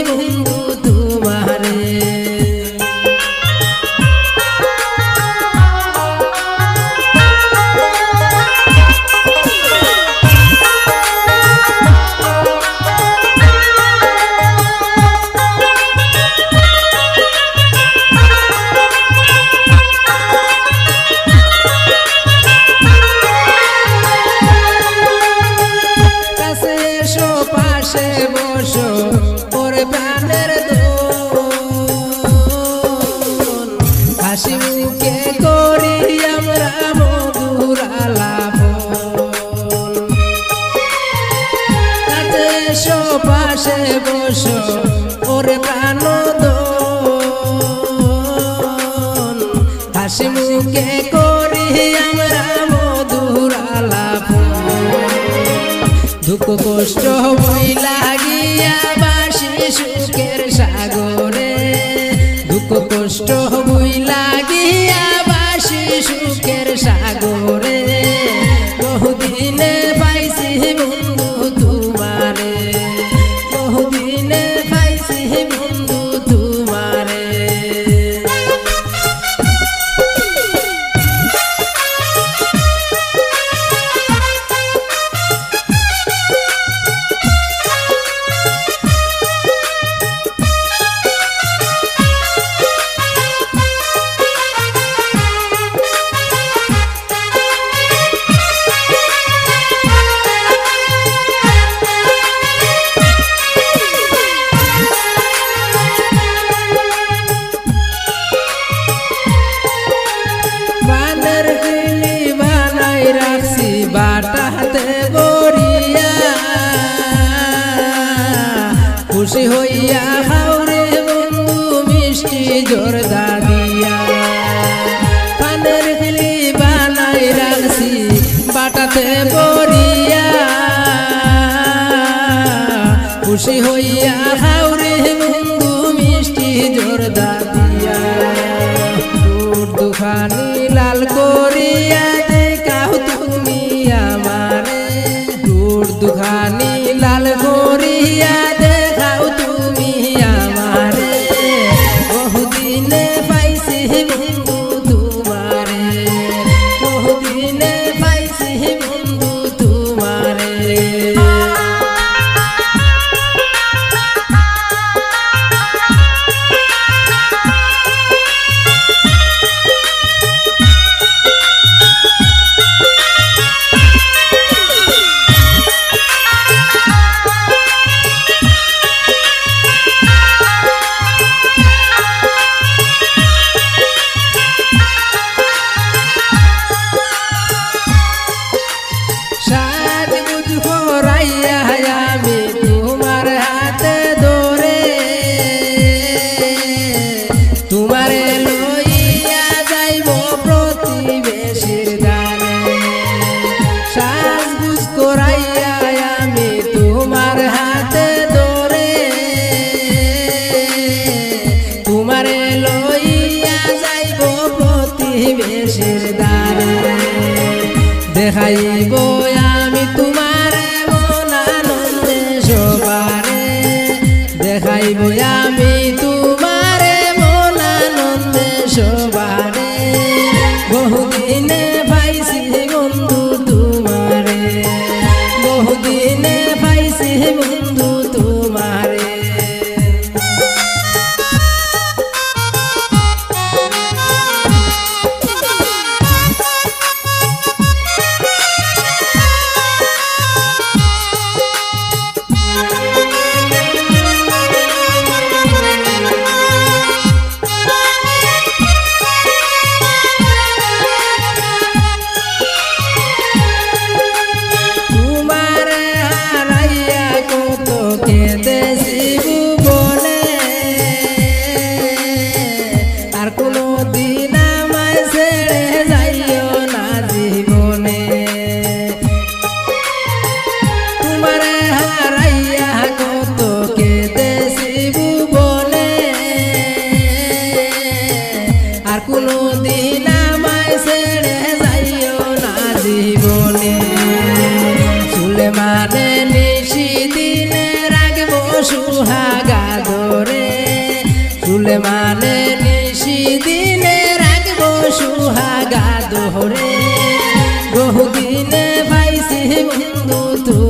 বন্ধু তোমারে। পাশে বসো ওরে প্রাণের দোন, হাসি মুখে করি আমরা মধুর আলাপন। কাছে এসো পাশে বসো ওরে প্রাণ দোন, হাসি মুখে করি আমরা মধুর আলাপন। দুঃখ কষ্ট বই লাগিয়া বাসি সুখের সাগরে, দুঃখ কষ্ট বই লাগিয়া বাসি সুখের সাগরে। বহুদিনে পাইছি বন্ধু তোমারে, বহুদিনে পাইছি বন্ধু তোমারে। বাটাতে গড়িয়া খুশি হইয়া হাওরে বন্ধু মিষ্টি জর্দা দিয়া। পানের খিলি বানাই রাখছি বাটাতে গড়িয়া খুশি হইয়া হাওরে বন্ধু মিষ্টি জর্দা দিয়া। দুধ দুখানি লাল করিয়া দেখাও তুমি আমারে, দুধ দুখানি লাল করিয়া দেখাও তুমি আমারে। বহুদিনে পাইছি বন্ধু তোমারে, বহুদিনে পাইছি বন্ধু তোমারে। সাজগুজ করাইয়া আমি তোমার হাতে ধরে, তোমারে লইয়া যাইব প্রতিবেশীর দ্বারে। সাজগুজ করাইয়া আমি তোমার হাতে ধরে, তোমারে লইয়া যাইব প্রতিবেশীর দ্বারে। দেখাইব আমি তোমারে মন আনন্দে সবারে, দেখাইব আমি তোমারে মন আনন্দে সবারে। বহুদিনে পাইছি বন্ধু তোমারে, বহুদিনে পাইছি বন্ধু তোমারে। সুহাগা ধরে সুলেমানে নিশি দিনে রাখবো সুহাগা ধরে বহুদিনে পাইছি বন্ধু